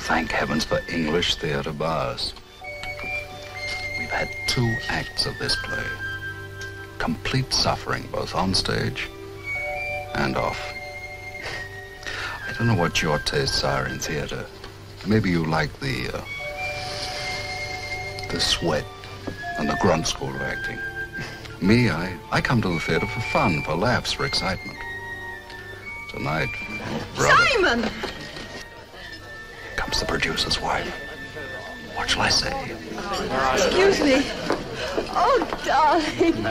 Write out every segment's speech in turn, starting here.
Thank heavens for English theatre bars. We've had 2 acts of this play. Complete suffering, both on stage and off. I don't know what your tastes are in theatre. Maybe you like the sweat and the grunt school of acting. Me, I come to the theatre for fun, for laughs, for excitement. Tonight, brother... Simon! Comes the producer's wife. What shall I say? Excuse me. Oh, darling.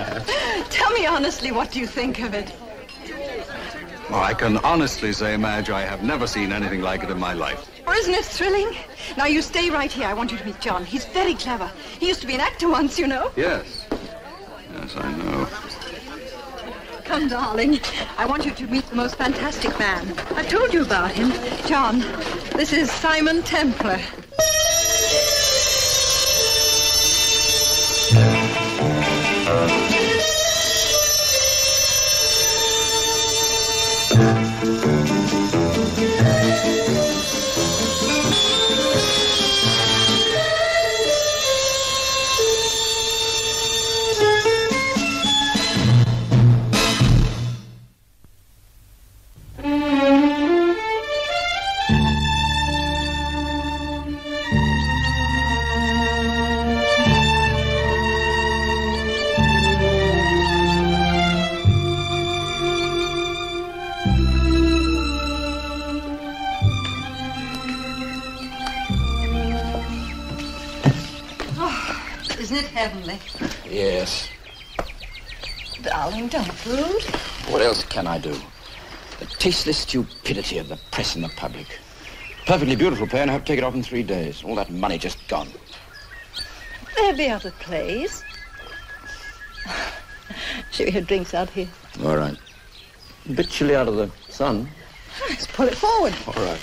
Tell me honestly, what do you think of it? Well, I can honestly say, Madge, I have never seen anything like it in my life. Oh, isn't it thrilling? Now, you stay right here. I want you to meet John. He's very clever. He used to be an actor once, you know. Yes. Yes, I know. Come, darling. I want you to meet the most fantastic man. I've told you about him. John, this is Simon Templar. Isn't it heavenly? Yes. Darling, don't brood. What else can I do? The tasteless stupidity of the press and the public. Perfectly beautiful play, and I have to take it off in 3 days. All that money just gone. There'll be other plays. Shall we have drinks out here? All right. A bit chilly out of the sun. Let's pull it forward. All right.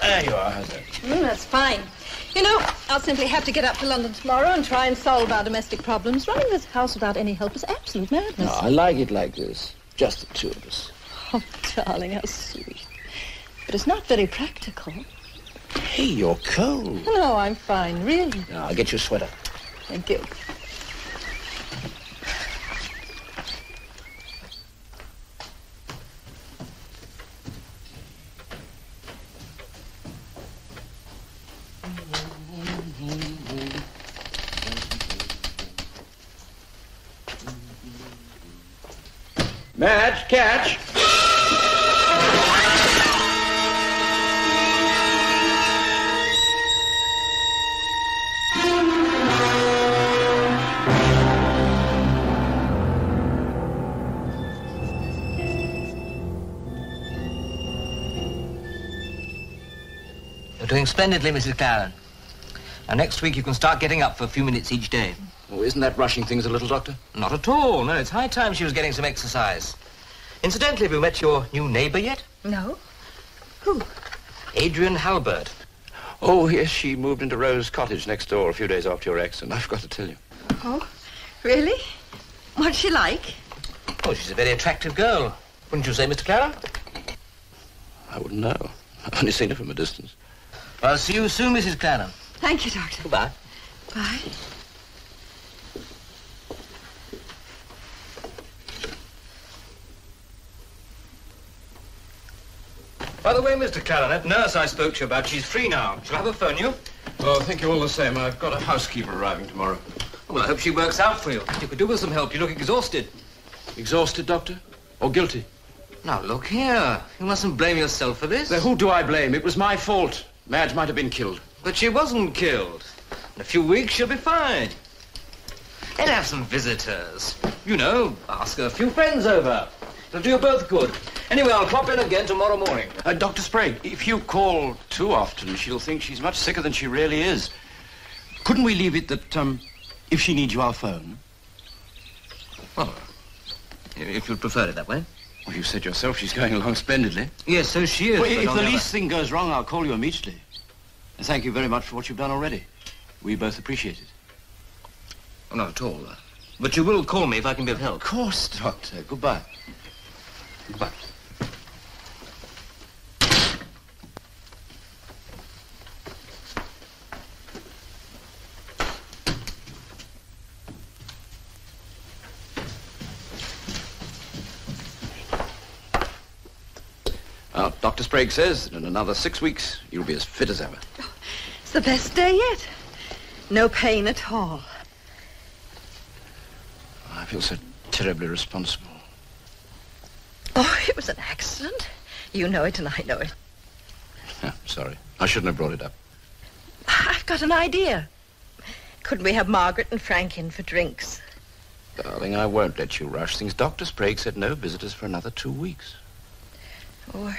There you are. How's that? That's fine. You know, I'll simply have to get up to London tomorrow and try and solve our domestic problems. Running this house without any help is absolute madness. No, I like it like this. Just the 2 of us. Oh, darling, how sweet. But it's not very practical. Hey, you're cold. No, I'm fine, really. No, I'll get you a sweater. Thank you. Madge, catch! You're doing splendidly, Mrs. Claren. Now, next week you can start getting up for a few minutes each day. Oh, isn't that rushing things a little, Doctor? Not at all. No, it's high time she was getting some exercise. Incidentally, have you met your new neighbor yet? No? Who? Adrian Halbert. Oh, yes, she moved into Rose Cottage next door a few days after your accident. I forgot to tell you. Oh, really? What's she like? Oh, she's a very attractive girl. Wouldn't you say, Mr. Claren? I wouldn't know. I've only seen her from a distance. I'll see you soon, Mrs. Claren. Thank you, Doctor. Goodbye. Bye. By the way, Mr. Claren, that nurse I spoke to you about, she's free now. Shall I have her phone you? Oh, thank you all the same. I've got a housekeeper arriving tomorrow. Well, I hope she works out for you. You could do with some help. You look exhausted. Exhausted, Doctor? Or guilty? Now, look here. You mustn't blame yourself for this. Then who do I blame? It was my fault. Madge might have been killed. But she wasn't killed. In a few weeks, she'll be fine. And have some visitors. You know, ask a few friends over. It'll do you both good. Anyway, I'll pop in again tomorrow morning. Dr. Sprague, if you call too often, she'll think she's much sicker than she really is. Couldn't we leave it that, if she needs you, I'll phone? Well, if you'd prefer it that way. Well, you said yourself she's going along splendidly. Yes, so she is. Well, if the least thing goes wrong, I'll call you immediately. And thank you very much for what you've done already. We both appreciate it. Oh, not at all. But you will call me if I can be of help. Of course, Doctor. Goodbye. Goodbye. Dr. Sprague says that in another 6 weeks, you'll be as fit as ever. Oh, it's the best day yet. No pain at all. I feel so terribly responsible. Oh, it was an accident. You know it and I know it. Sorry. I shouldn't have brought it up. I've got an idea. Couldn't we have Margaret and Frank in for drinks? Darling, I won't let you rush things. Dr. Sprague said no visitors for another 2 weeks. Oh, I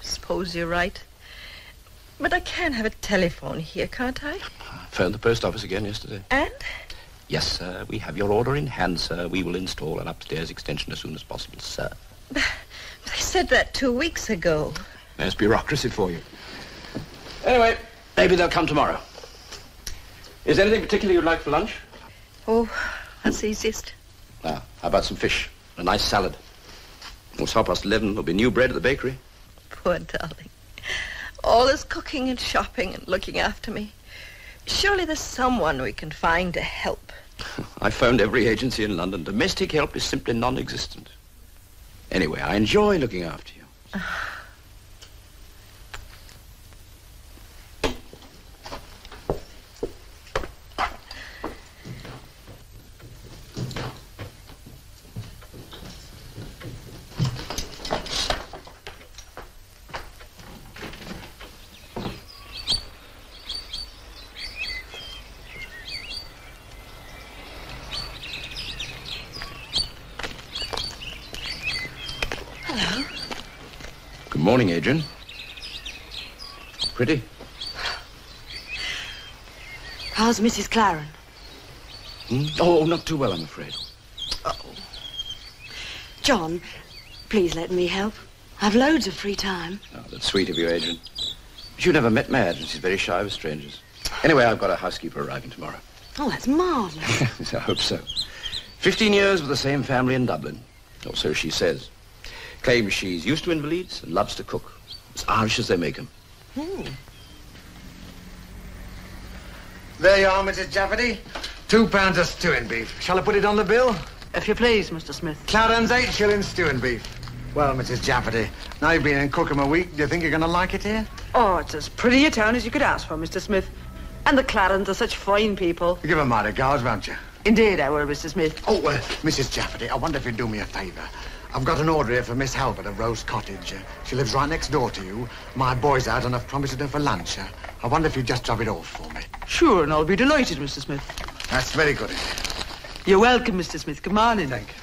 suppose you're right. But I can have a telephone here, can't I? I phoned the post office again yesterday. And? Yes, sir. We have your order in hand, sir. We will install an upstairs extension as soon as possible, sir. They said that 2 weeks ago. There's bureaucracy for you. Anyway, maybe they'll come tomorrow. Is there anything particular you'd like for lunch? Oh, that's easiest. Now, how about some fish? A nice salad. It's 11:30. There'll be new bread at the bakery. Poor darling. All this cooking and shopping and looking after me. Surely there's someone we can find to help. I phoned every agency in London. Domestic help is simply non-existent. Anyway, I enjoy looking after you. Good morning, Adrian. Pretty. How's Mrs. Claren? Oh, not too well, I'm afraid. Oh. John, please let me help. I've loads of free time. Oh, that's sweet of you, Adrian. But you never met Madge, and she's very shy of strangers. Anyway, I've got a housekeeper arriving tomorrow. Oh, that's marvellous. I hope so. 15 years with the same family in Dublin. Or so she says. Claims she's used to invalids and loves to cook. As Irish as they make them. There you are, Mrs. Jafferty. £2 of stewing beef. Shall I put it on the bill? If you please, Mr. Smith. Clarence, 8 shillings stewing beef. Well, Mrs. Jafferty, now you've been in Cookham a week, do you think you're going to like it here? Oh, it's as pretty a town as you could ask for, Mr. Smith. And the Clarens are such fine people. You give them my regards, won't you? Indeed I will, Mr. Smith. Oh, Mrs. Jafferty, I wonder if you'd do me a favour. I've got an order here for Miss Halbert of Rose Cottage. She lives right next door to you. My boy's out and I've promised her for lunch. I wonder if you'd just drop it off for me. Sure, and I'll be delighted, Mr. Smith. That's very good. You're welcome, Mr. Smith. Come on in. Thank you.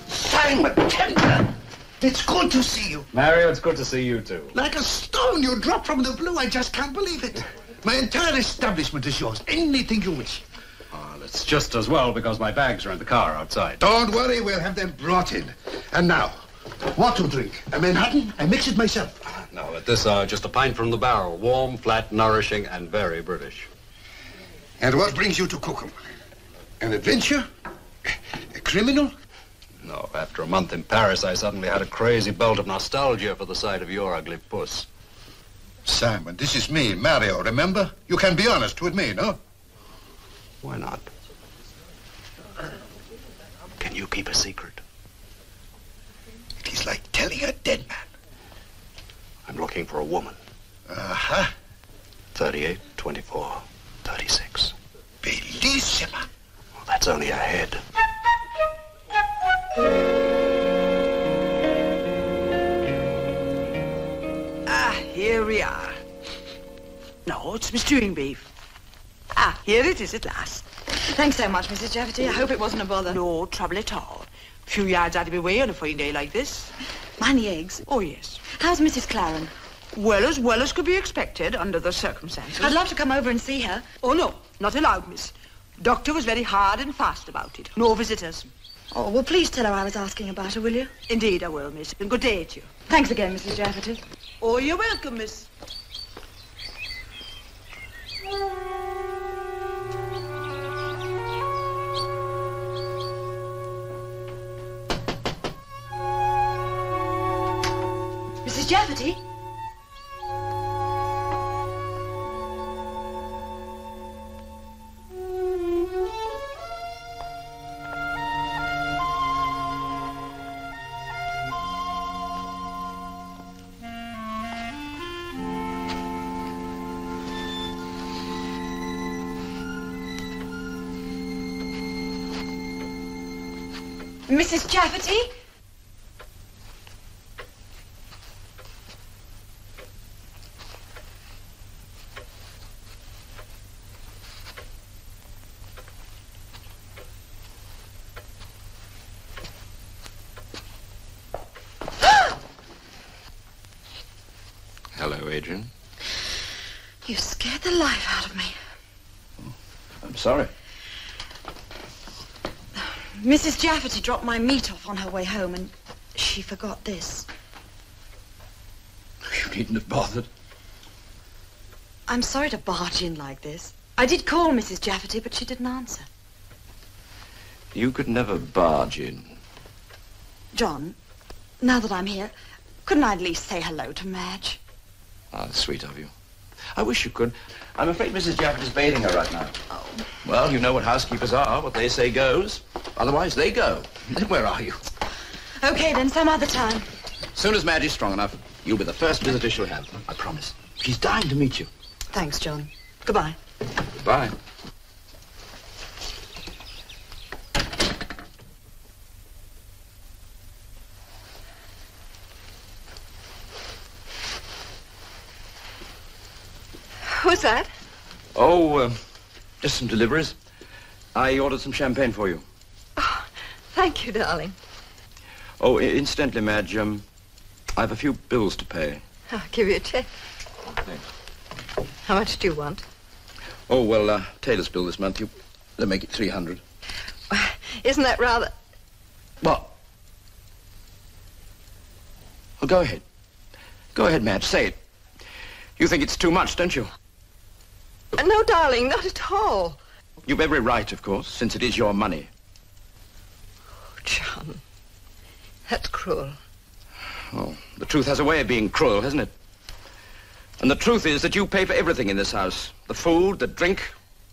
Simon Templar! It's good to see you. Mario, it's good to see you too. Like a stone you dropped from the blue. I just can't believe it. My entire establishment is yours. Anything you wish. it's just as well because my bags are in the car outside. Don't worry, we'll have them brought in. And now, what to drink? A Manhattan? I mix it myself. No, at this hour, just a pint from the barrel. Warm, flat, nourishing, and very British. And what brings you to Cookham? An adventure? A criminal? No, after a month in Paris, I suddenly had a crazy bolt of nostalgia for the sight of your ugly puss. Simon, this is me, Mario, remember? You can be honest with me, no? Why not? Can you keep a secret? It is like telling a dead man. I'm looking for a woman. Uh-huh. 38, 24, 36. Bellissima. Well, that's only a head. Here we are. No, it's my stewing beef. Here it is at last. Thanks so much, Mrs. Jafferty. I hope it wasn't a bother. No trouble at all. A few yards out of my way on a fine day like this. Mind the eggs? Oh, yes. How's Mrs. Claren? Well as could be expected under the circumstances. I'd love to come over and see her. Oh, no, not allowed, miss. Doctor was very hard and fast about it. No visitors. Oh, well, please tell her I was asking about her, will you? Indeed I will, miss. And good day to you. Thanks again, Mrs. Jafferty. Oh, you're welcome, miss. Mrs. Jafferty? Mrs. Jafferty? Hello, Adrian. You scared the life out of me. I'm sorry. Mrs. Jafferty dropped my meat off on her way home, and she forgot this. You needn't have bothered. I'm sorry to barge in like this. I did call Mrs. Jafferty, but she didn't answer. You could never barge in. John, now that I'm here, couldn't I at least say hello to Madge? Ah, sweet of you. I wish you could. I'm afraid Mrs. Jafferty's bathing her right now. Oh. Well, you know what housekeepers are. What they say goes. Otherwise, they go. Where are you? Okay, then, some other time. As soon as Madge is strong enough, you'll be the first visitor she'll have. I promise. She's dying to meet you. Thanks, John. Goodbye. Goodbye. Who's that? Oh, just some deliveries. I ordered some champagne for you. Oh, thank you, darling. Oh, incidentally, Madge, I have a few bills to pay. I'll give you a check. Thanks. How much do you want? Oh, well, Taylor's bill this month, they'll make it 300. Isn't that rather... What? Well, go ahead. Go ahead, Madge, say it. You think it's too much, don't you? No, darling, not at all. You've every right, of course, since it is your money. Oh, John, that's cruel. Oh, the truth has a way of being cruel, hasn't it? And the truth is that you pay for everything in this house. The food, the drink,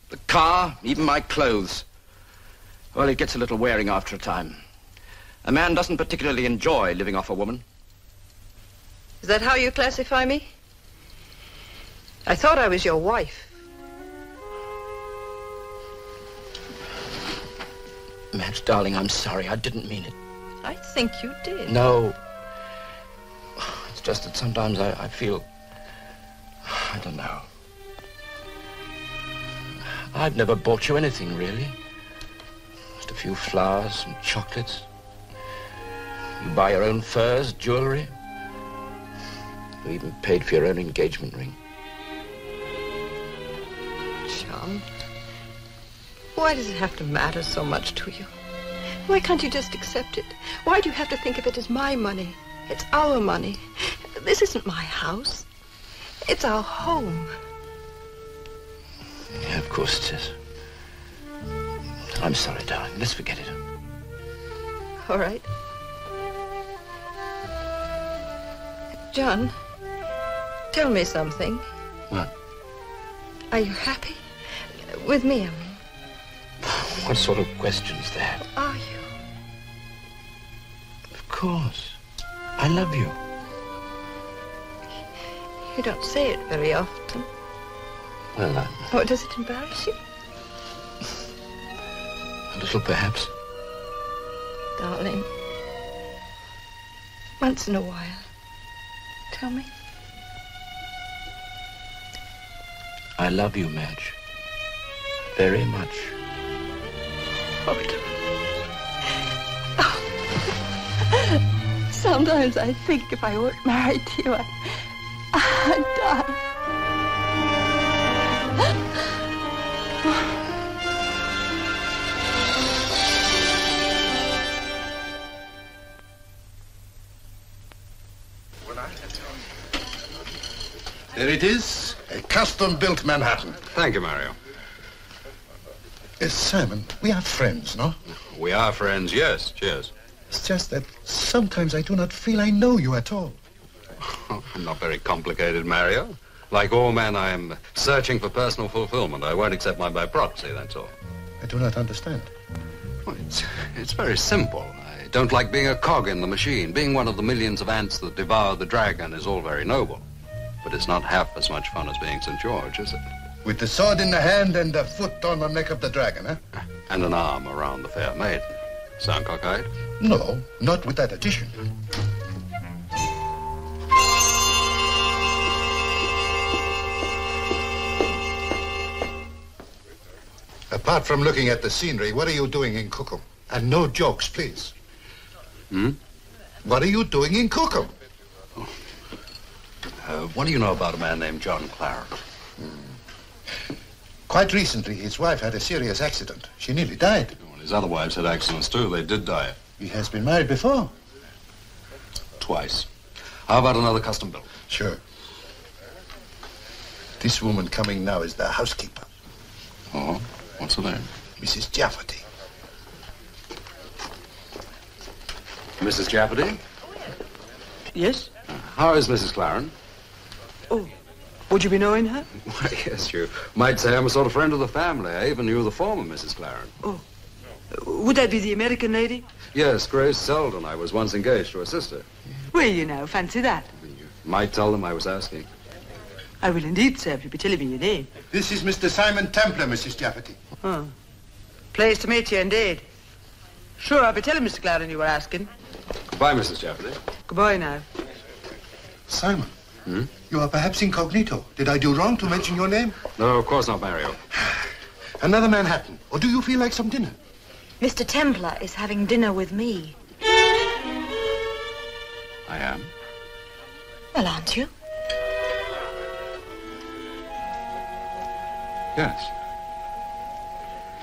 the car, even my clothes. Well, it gets a little wearing after a time. A man doesn't particularly enjoy living off a woman. Is that how you classify me? I thought I was your wife. Madge, darling, I'm sorry. I didn't mean it. I think you did. No. It's just that sometimes I feel... I don't know. I've never bought you anything, really. Just a few flowers and chocolates. You buy your own furs, jewelry. You even paid for your own engagement ring. John, Why does it have to matter so much to you? Why can't you just accept it? Why do you have to think of it as my money? It's our money. This isn't my house. It's our home. Yeah, of course it is. I'm sorry, darling. Let's forget it. All right. John, tell me something. What? Are you happy? With me, I mean. What sort of question's that? Are you? Of course. I love you. You don't say it very often. Well, Oh, does it embarrass you? a little perhaps. Darling, once in a while, tell me. I love you, Madge. Very much. Oh, sometimes I think if I weren't married to you, I'd die. There it is, a custom-built Manhattan. Thank you, Mario. Simon, we are friends, no? We are friends, yes. Cheers. It's just that sometimes I do not feel I know you at all. I'm not very complicated, Mario. Like all men, I am searching for personal fulfillment. I won't accept mine by proxy, that's all. I do not understand. Well, it's very simple. I don't like being a cog in the machine. Being one of the millions of ants that devour the dragon is all very noble. But it's not half as much fun as being St. George, is it? With the sword in the hand and the foot on the neck of the dragon, huh? And an arm around the fair maiden. Sound cockeyed? No, not with that addition. Apart from looking at the scenery, what are you doing in Cookham? And no jokes, please. What are you doing in Cookham? What do you know about a man named John Clarence? Quite recently, his wife had a serious accident. She nearly died. Well, his other wives had accidents, too. They did die. He has been married before. Twice. How about another custom build? Sure. This woman coming now is the housekeeper. Oh, what's her name? Mrs. Jafferty. Mrs. Jafferty? Yes? How is Mrs. Clarence? Oh, would you be knowing her? Why, yes, you might say I'm a sort of friend of the family. I even knew the former Mrs. Clarence. Oh, would that be the American lady? Yes, Grace Selden. I was once engaged to her sister. Well, you know, fancy that. You might tell them I was asking. I will indeed, sir, if you'll be telling me your name. This is Mr. Simon Templar, Mrs. Jafferty. Oh, pleased to meet you indeed. Sure, I'll be telling Mr. Clarence you were asking. Goodbye, Mrs. Jafferty. Goodbye now. Simon, you are perhaps incognito. Did I do wrong to mention your name? No, of course not, Mario. Another Manhattan. Or do you feel like some dinner? Mr. Templar is having dinner with me. I am. Well, aren't you? Yes.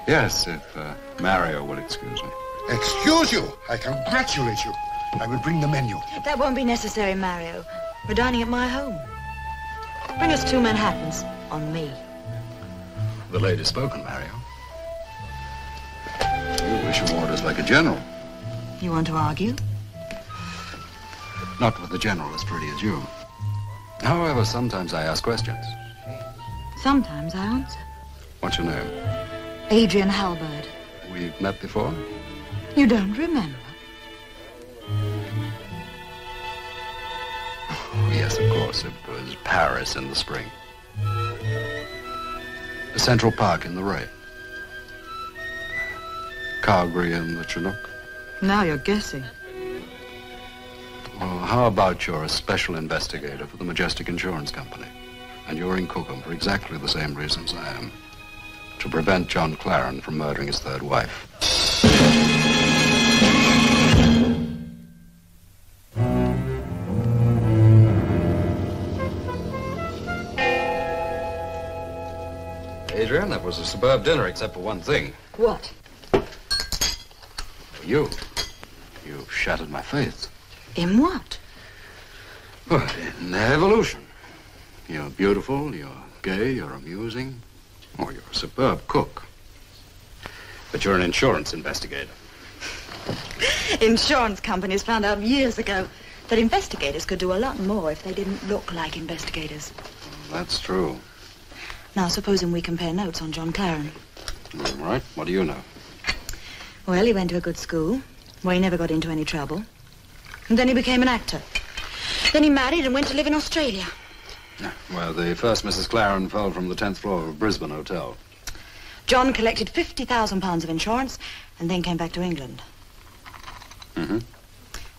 Yes, if Mario will excuse me. Excuse you. I congratulate you. I will bring the menu. That won't be necessary, Mario. We're dining at my home. Bring us 2 Manhattans on me. The lady's spoken, Mario. You issue orders like a general. You want to argue? Not with a general as pretty as you. However, sometimes I ask questions. Sometimes I answer. What's your name? Adrian Halberd. We've met before? You don't remember? Oh, yes, of course. It was Paris in the spring. Central Park in the rain. Calgary in the Chinook. Now you're guessing. Well, how about you're a special investigator for the Majestic Insurance Company? And you're in Cookham for exactly the same reasons I am. To prevent John Clarence from murdering his third wife. Adrian? Adrian. That was a superb dinner, except for one thing. What? You. You shattered my faith. In what? Well, in evolution. You're beautiful, you're gay, you're amusing. Oh, you're a superb cook. But you're an insurance investigator. Insurance companies found out years ago that investigators could do a lot more if they didn't look like investigators. That's true. Now, supposing we compare notes on John Claren. All right. What do you know? Well, he went to a good school, where he never got into any trouble. And then he became an actor. Then he married and went to live in Australia. Well, the first Mrs. Claren fell from the 10th floor of a Brisbane hotel. John collected £50,000 of insurance and then came back to England. Mm-hmm.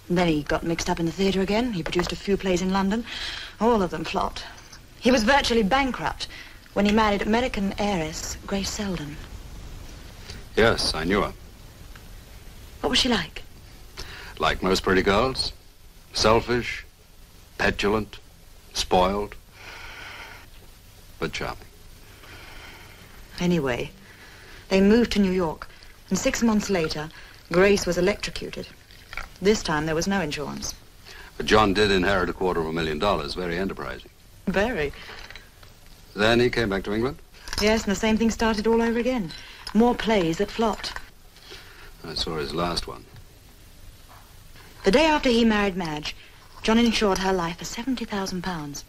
And then he got mixed up in the theatre again. He produced a few plays in London. All of them flopped. He was virtually bankrupt when he married American heiress Grace Selden. Yes, I knew her. What was she like? Like most pretty girls. Selfish, petulant, spoiled, but charming. Anyway, they moved to New York, and 6 months later, Grace was electrocuted. This time, there was no insurance. But John did inherit $250,000, very enterprising. Very. Then he came back to England? Yes, and the same thing started all over again. More plays that flopped. I saw his last one. The day after he married Madge, John insured her life for £70,000.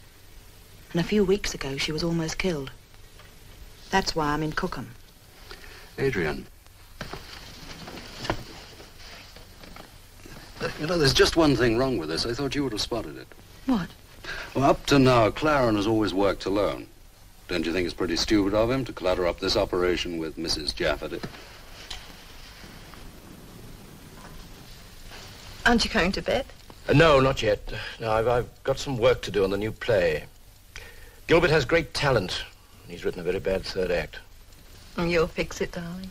And a few weeks ago, she was almost killed. That's why I'm in Cookham. Adrian. You know, there's just one thing wrong with this. I thought you would have spotted it. What? Well, up to now, Claren has always worked alone. Don't you think it's pretty stupid of him to clutter up this operation with Mrs. Charteris? Aren't you going to bed? No, not yet. No, I've got some work to do on the new play. Gilbert has great talent. He's written a very bad third act. You'll fix it, darling.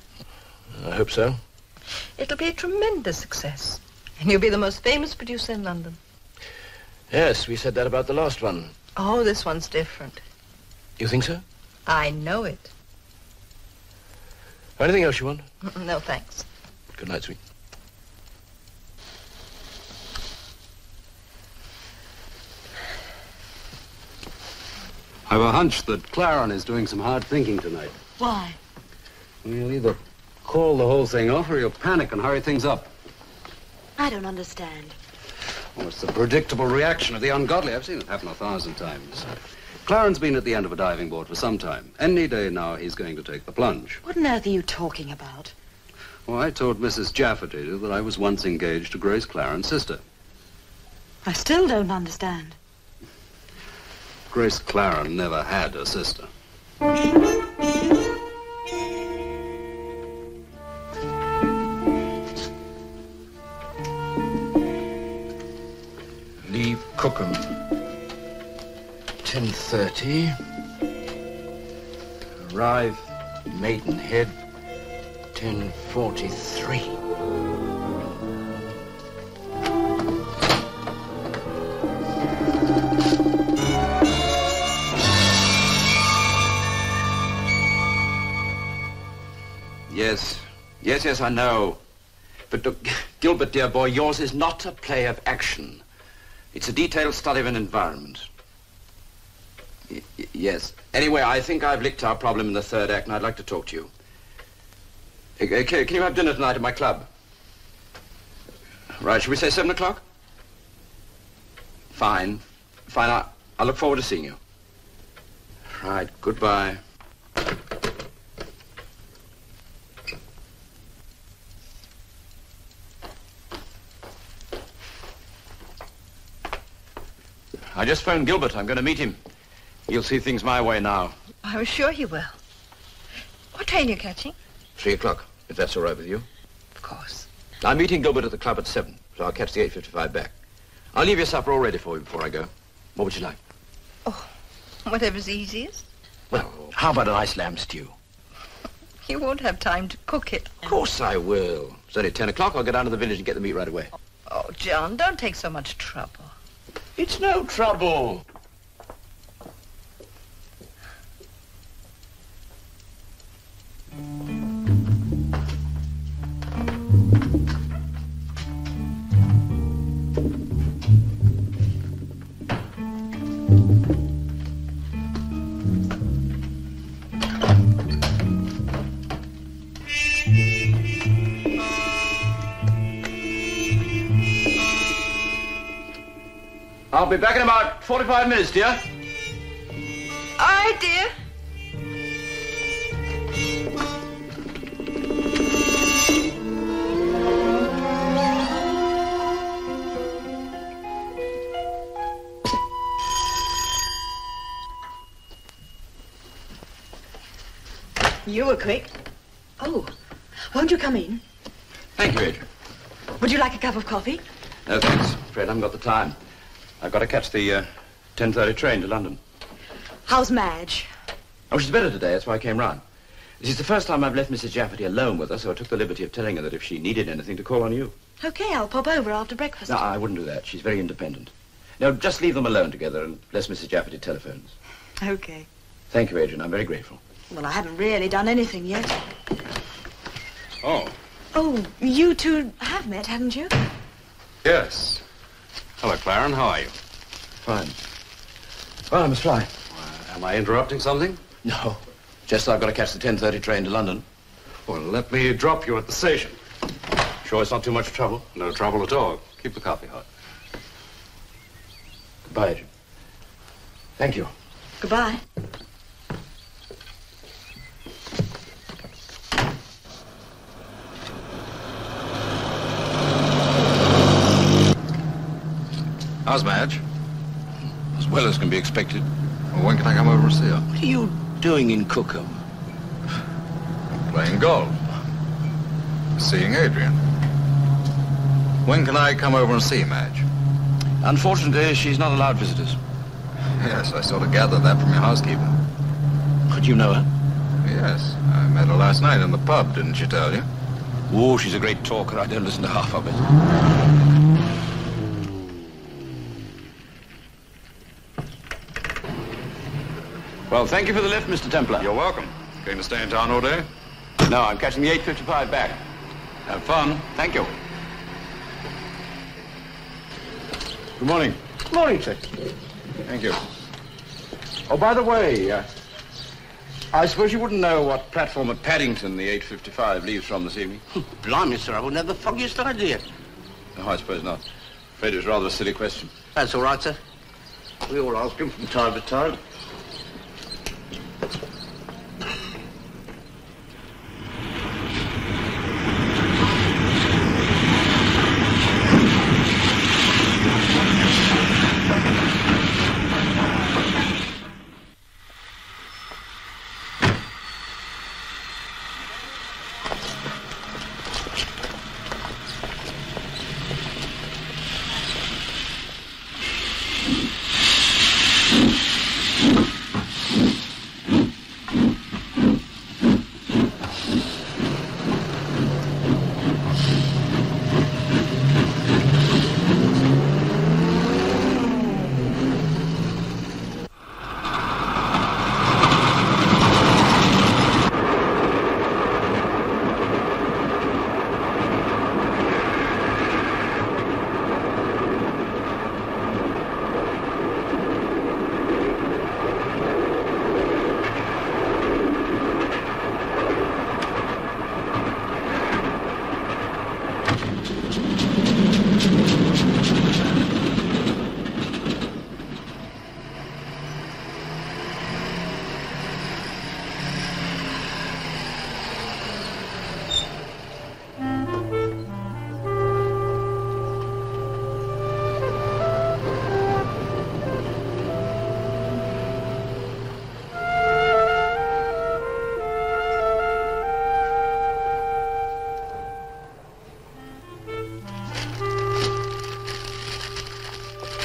I hope so. It'll be a tremendous success. And you'll be the most famous producer in London. Yes, we said that about the last one. Oh, this one's different. You think so? I know it. Anything else you want? No, thanks. Good night, sweet. I have a hunch that Claren is doing some hard thinking tonight. Why? Well, you'll either call the whole thing off or you'll panic and hurry things up. I don't understand. Well, it's the predictable reaction of the ungodly. I've seen it happen 1,000 times. Claren's been at the end of a diving board for some time. Any day now, he's going to take the plunge. What on earth are you talking about? Well, I told Mrs. Charteris that I was once engaged to Grace Claren's sister. I still don't understand. Grace Claren never had a sister. Leave Cookham. 10:30. Arrive Maidenhead. 10:43. Yes, I know. But look, Gilbert, dear boy, yours is not a play of action. It's a detailed study of an environment. Yes. Anyway, I think I've licked our problem in the third act, and I'd like to talk to you. Can you have dinner tonight at my club? Right, should we say 7 o'clock? Fine. Fine, I'll look forward to seeing you. Right, goodbye. I just phoned Gilbert. I'm going to meet him. He'll see things my way now. I'm sure he will. What train are you catching? 3 o'clock, if that's all right with you. Of course. I'm meeting Gilbert at the club at 7, so I'll catch the 8:55 back. I'll leave your supper all ready for you before I go. What would you like? Oh, whatever's easiest. Well, how about a nice lamb stew? You won't have time to cook it. Of course I will. It's only 10 o'clock. I'll go down to the village and get the meat right away. Oh, John, don't take so much trouble. It's no trouble. I'll be back in about 45 minutes, dear. All right, dear. You were quick. Oh, won't you come in? Thank you, Adrian. Would you like a cup of coffee? No, thanks. Afraid I haven't got the time. I've got to catch the 10:30 train to London. How's Madge? Oh, she's better today. That's why I came round. This is the first time I've left Mrs. Jafferty alone with her, so I took the liberty of telling her that if she needed anything to call on you. Okay, I'll pop over after breakfast. No, I wouldn't do that. She's very independent. No, just leave them alone together unless Mrs. Jafferty telephones. Okay. Thank you, Adrian. I'm very grateful. Well, I haven't really done anything yet. Oh, Oh, you two have met, haven't you? yes. Hello, Clarence. How are you? Fine. Well, I must fly. Am I interrupting something? No. Just I've got to catch the 10:30 train to London. Well, let me drop you at the station. Sure it's not too much trouble? No trouble at all. Keep the coffee hot. Goodbye, Adrian. Thank you. Goodbye. How's Madge? As well as can be expected. Well, when can I come over and see her? What are you doing in Cookham? Playing golf. Seeing Adrian. When can I come over and see Madge? Unfortunately, she's not allowed visitors. Yes, I sort of gathered that from your housekeeper. Could you know her? Yes, I met her last night in the pub, didn't she tell you? Oh, she's a great talker. I don't listen to half of it. Well, thank you for the lift, Mr. Templar. You're welcome. Going to stay in town all day? No, I'm catching the 8:55 back. Have fun. Thank you. Good morning. Good morning, sir. Thank you. Oh, by the way, I suppose you wouldn't know what platform at Paddington the 8:55 leaves from this evening? Blimey, sir, I wouldn't have the foggiest idea. No, I suppose not. Afraid it was rather a silly question. That's all right, sir. We all ask him from time to time.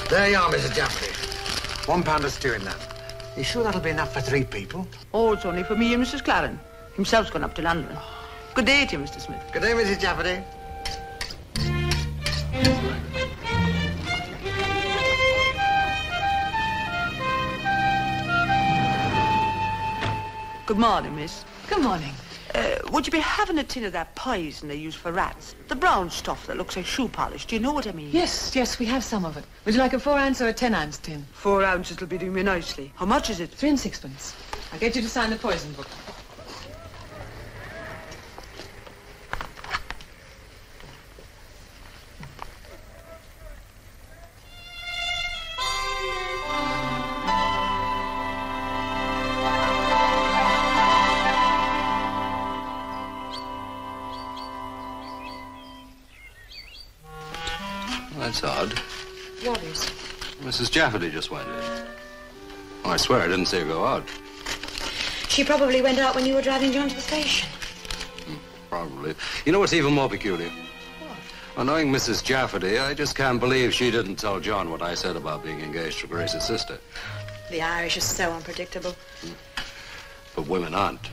There you are, Mrs. Jafferty. £1 of stew in that. You sure that'll be enough for 3 people? Oh, it's only for me and Mrs. Clarence. Himself's gone up to London. Good day to you, Mr. Smith. Good day, Mrs. Jafferty. Good morning, miss. Good morning. Would you be having a tin of that poison they use for rats? The brown stuff that looks like shoe polish. Do you know what I mean? Yes, we have some of it. Would you like a 4-ounce or a 10-ounce tin? 4 ounces will be doing me nicely. How much is it? 3 and 6pence. I'll get you to sign the poison book. That's odd. What is? Mrs. Jafferty just went in. Oh, I swear I didn't see her go out. She probably went out when you were driving John to the station. Probably. You know what's even more peculiar? What? Well, knowing Mrs. Jafferty, I just can't believe she didn't tell John what I said about being engaged to Grace's sister. The Irish are so unpredictable. But women aren't.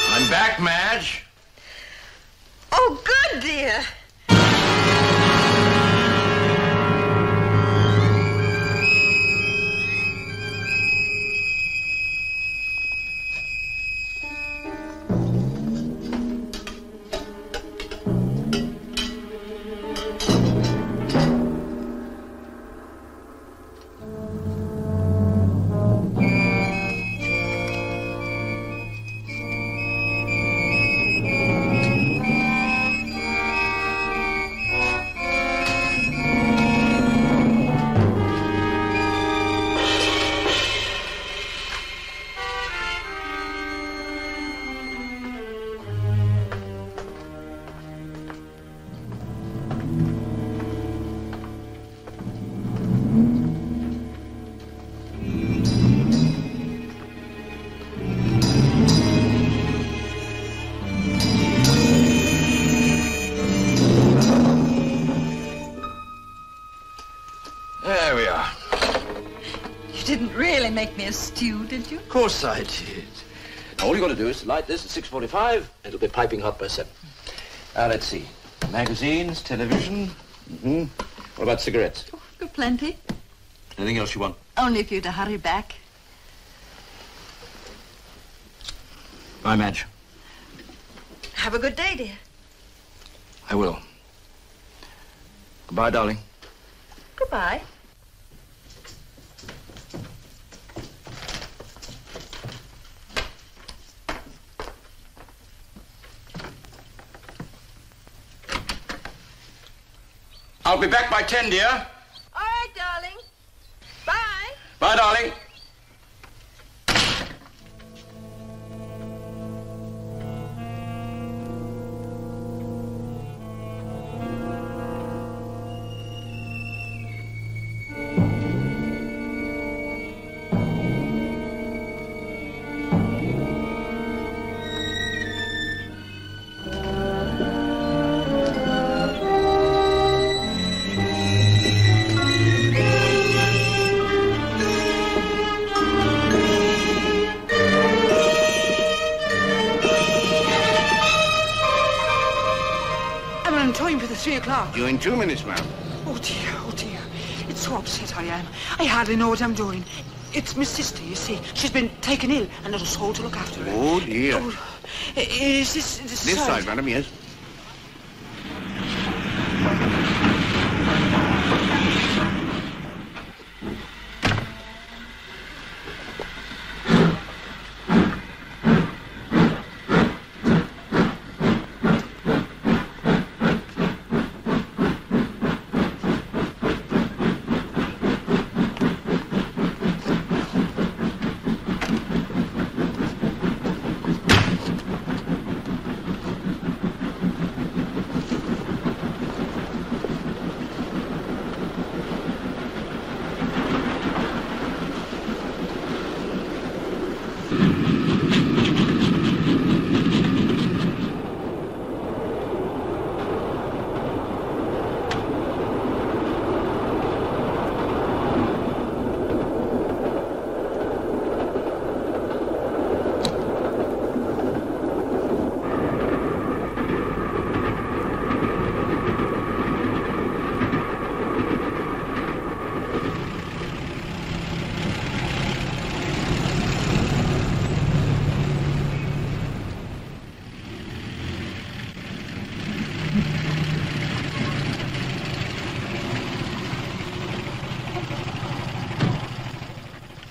I'm back, Madge. Oh, good, dear. There we are. You didn't really make me a stew, did you? Of course I did. Now, all you got to do is light this at 6:45. It'll be piping hot by 7. Now, let's see. Magazines, television. What about cigarettes? Oh, got plenty. Anything else you want? Only if you're to hurry back. Bye, Madge. Have a good day, dear. I will. Goodbye, darling. Goodbye. I'll be back by 10, dear. All right, darling. Bye. Bye, darling. Time for the 3 o'clock. You're in 2 minutes, ma'am. Oh, dear, oh, dear. It's so upset I am. I hardly know what I'm doing. It's my sister, you see. She's been taken ill, and I was told to look after her. Oh, dear. Oh, is this This side, madam, yes.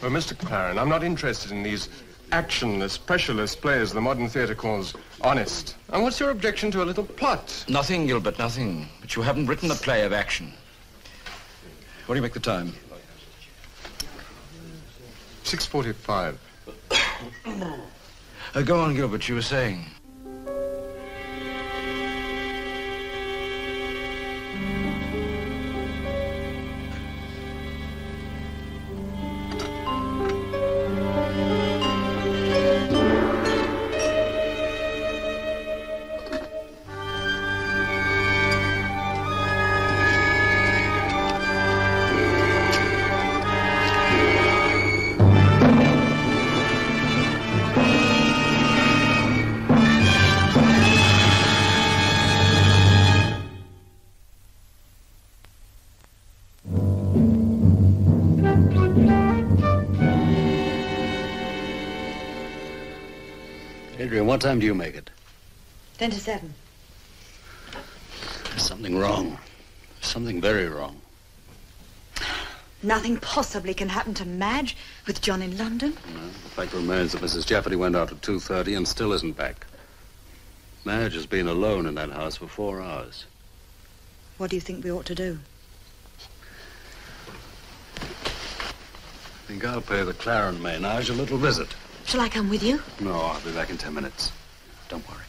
Well, Mr. Claren, I'm not interested in these actionless, pressureless plays the modern theatre calls honest. And what's your objection to a little plot? Nothing, Gilbert, nothing. But you haven't written a play of action. What do you make the time? 6:45. Go on, Gilbert, you were saying. Adrian, what time do you make it? 10 to 7. There's something wrong. Something very wrong. Nothing possibly can happen to Madge with John in London. No, the fact remains that Mrs. Jafferty went out at 2:30 and still isn't back. Madge has been alone in that house for 4 hours. What do you think we ought to do? I think I'll pay the Claren ménage a little visit. Shall I come with you? No, I'll be back in 10 minutes. Don't worry.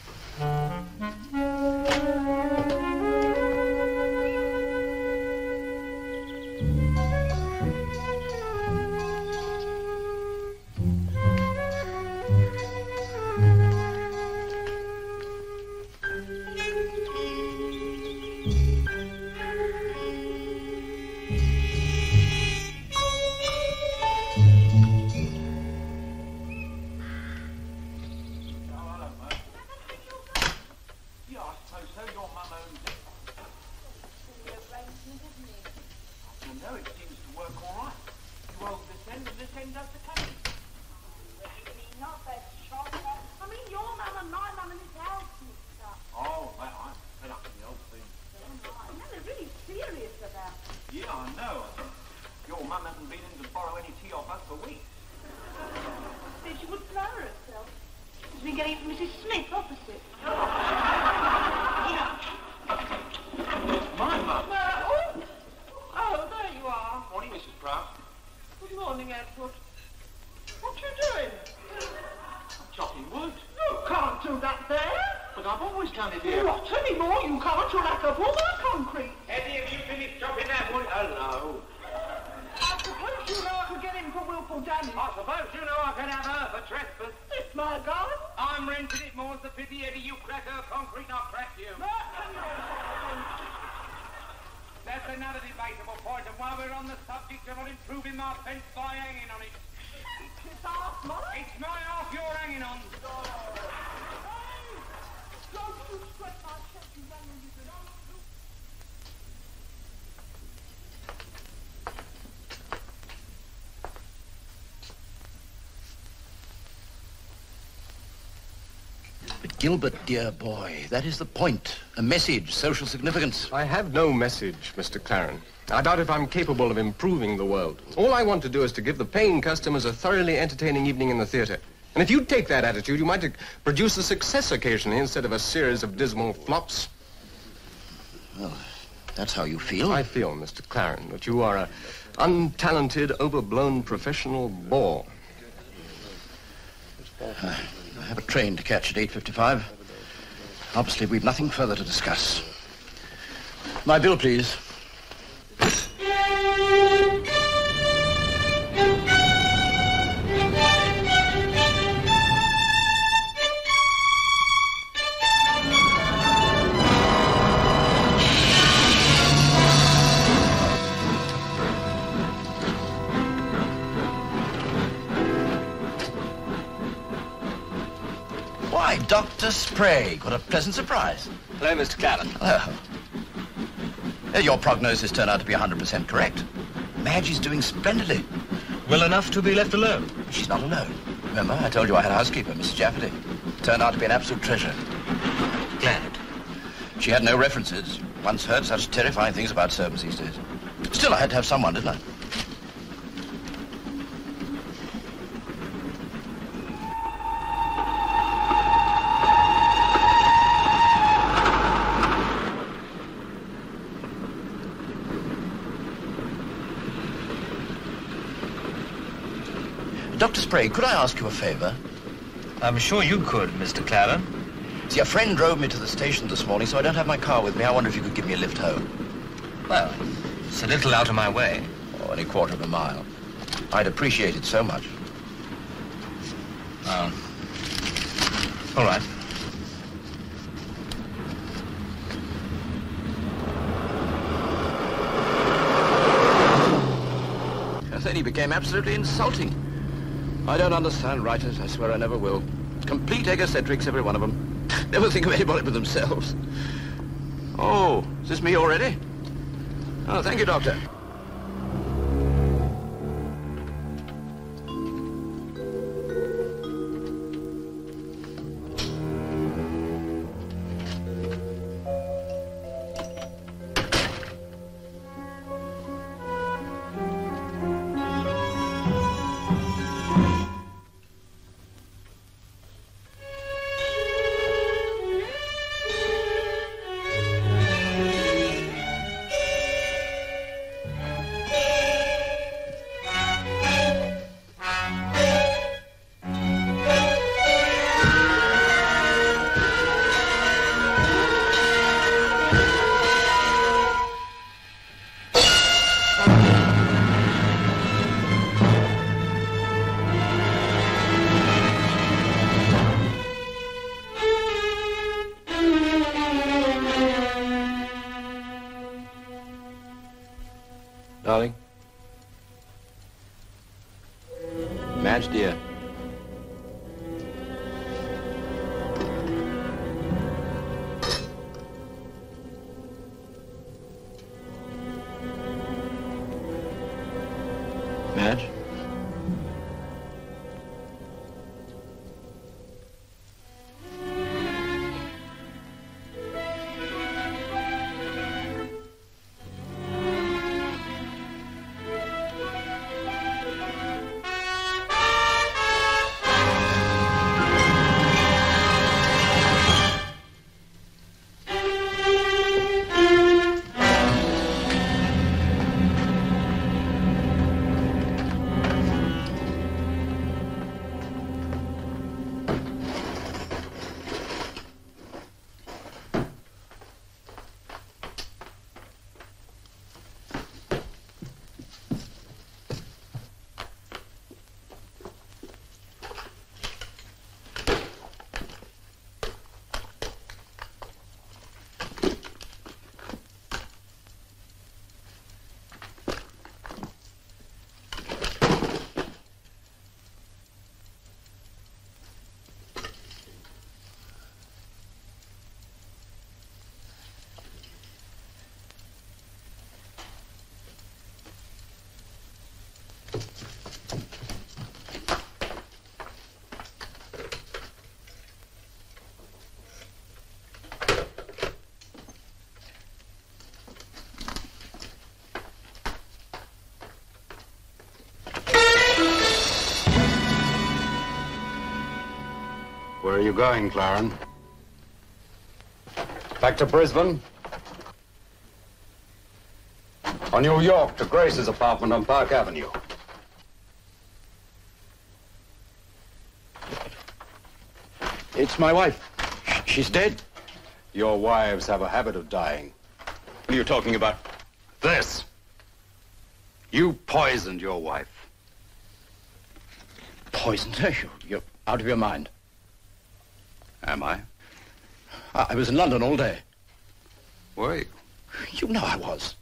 Gilbert, dear boy, that is the point. A message, social significance. I have no message, Mr. Claren. I doubt if I'm capable of improving the world. All I want to do is to give the paying customers a thoroughly entertaining evening in the theater. And if you take that attitude, you might produce a success occasionally instead of a series of dismal flops. Well, that's how you feel. I feel, Mr. Claren, that you are an untalented, overblown professional bore. I have a train to catch at 8:55. Obviously, we've nothing further to discuss. My bill, please. Dr. Sprague, what a pleasant surprise. Hello, Mr. Claren. Hello. Your prognosis turned out to be 100% correct. Madge is doing splendidly. Well enough to be left alone? She's not alone. Remember, I told you I had a housekeeper, Mrs. Jafferty. Turned out to be an absolute treasure. Glad. She had no references. Once heard such terrifying things about servants these days. Still, I had to have someone, didn't I? Dr. Sprague, could I ask you a favor? I'm sure you could, Mr. Claren. See, a friend drove me to the station this morning, so I don't have my car with me. I wonder if you could give me a lift home. Well, it's a little out of my way. Oh, only a quarter of a mile. I'd appreciate it so much. Oh. All right. And then he became absolutely insulting. I don't understand writers. I swear I never will. Complete egocentrics, every one of them. Never think of anybody but themselves. Oh, is this me already? Oh, thank you, Doctor. Darling? Madge, dear. Madge? Where are you going, Claren? Back to Brisbane? Or New York to Grace's apartment on Park Avenue? It's my wife. She's dead. Your wives have a habit of dying. What are you talking about? This. You poisoned your wife. Poisoned her? You're out of your mind. Am I? I was in London all day. Were you? You know I was.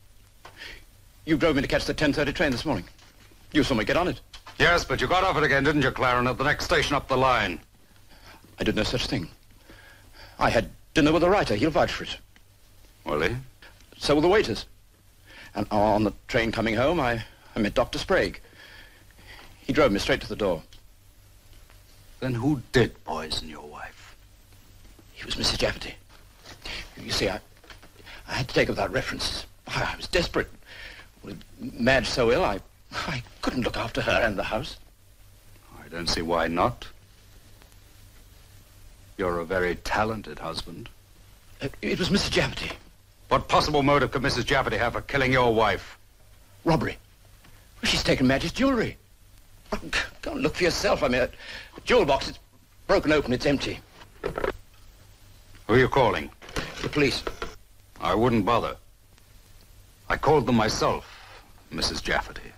You drove me to catch the 10:30 train this morning. You saw me get on it. Yes, but you got off it again, didn't you, Claren, at the next station up the line? I did no such thing. I had dinner with a writer. He'll vouch for it. Will he? So will the waiters. And on the train coming home, I met Dr. Sprague. He drove me straight to the door. Then who did poison your wife? It was Mrs. Jafferty. You see, I had to take up that reference. I was desperate. With Madge so ill, I couldn't look after her and the house. I don't see why not. You're a very talented husband. It was Mrs. Jafferty. What possible motive could Mrs. Jafferty have for killing your wife? Robbery. Well, she's taken Madge's jewelry. Oh, go and look for yourself. I mean, a jewel box, it's broken open, it's empty. Who are you calling? The police. I wouldn't bother. I called them myself, Mrs. Jafferty.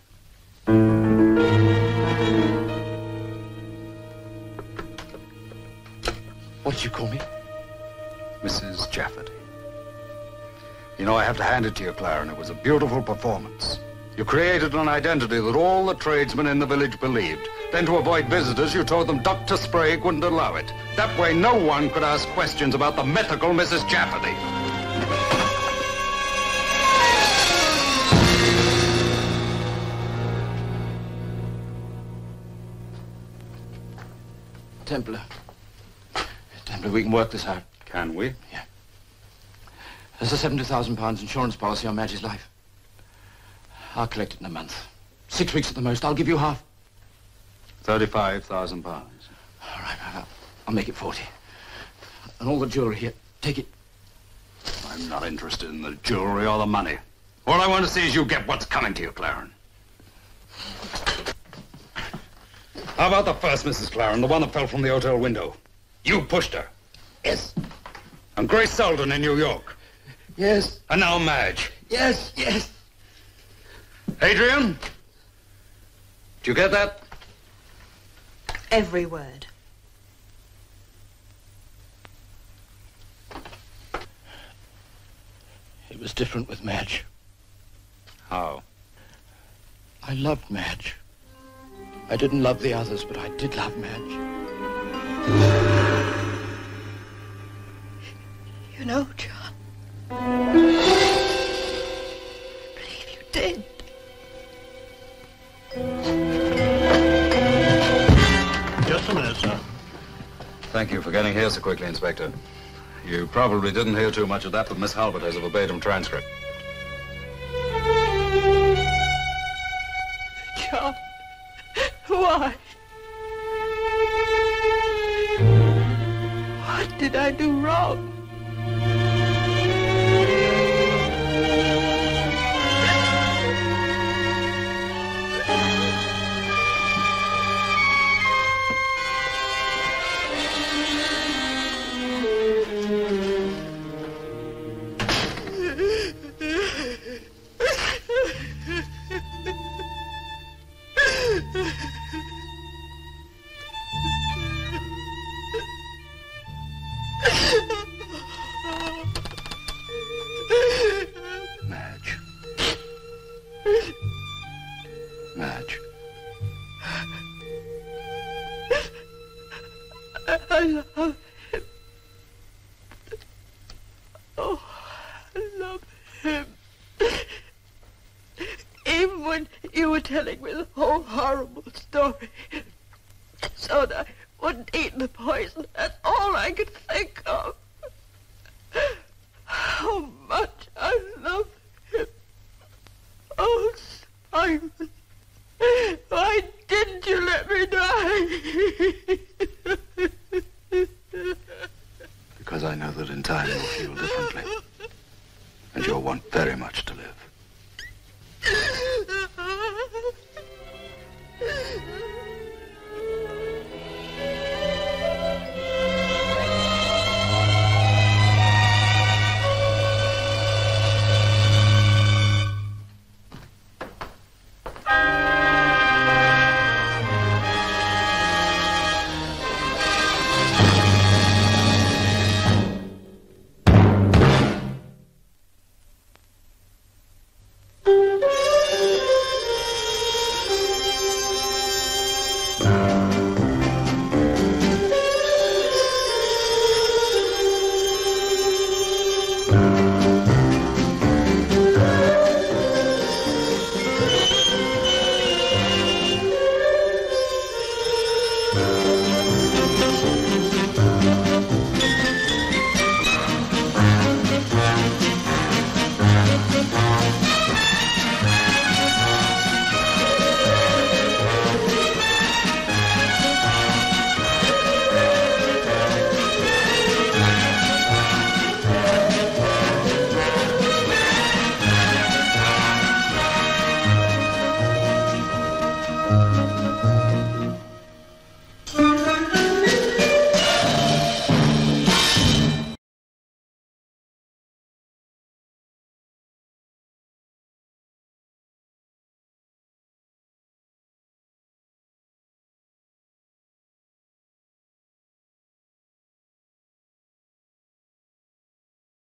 What did you call me? Mrs. Jafferty. You know, I have to hand it to you, Clarence. It was a beautiful performance. You created an identity that all the tradesmen in the village believed. Then to avoid visitors, you told them Dr. Sprague wouldn't allow it. That way, no one could ask questions about the mythical Mrs. Jafferty. Templar, we can work this out. Can we? Yeah. There's a £70,000 insurance policy on Madge's life. I'll collect it in a month. 6 weeks at the most. I'll give you half. £35,000. All right, I'll make it 40. And all the jewelry here, take it. I'm not interested in the jewelry or the money. All I want to see is you get what's coming to you, Clarence. How about the first Mrs. Clarence, the one that fell from the hotel window? You pushed her. Yes. And Grace Selden in New York. Yes. And now Madge. Yes, yes. Adrian? Do you get that? Every word. It was different with Madge. How? I loved Madge. I didn't love the others, but I did love Madge. You know, John, I believe you did. Just a minute, sir. Thank you for getting here so quickly, Inspector. You probably didn't hear too much of that, but Miss Halbert has a verbatim transcript. John, why? What did I do wrong? Madge. Madge. I love him. Oh, I love him. Even when you were telling me the whole horrible story, so that I wouldn't eat the poison, that's all I could think of. How much I love him. Oh, Simon, why didn't you let me die? Because I know that in time you'll feel differently. And you'll want very much to live.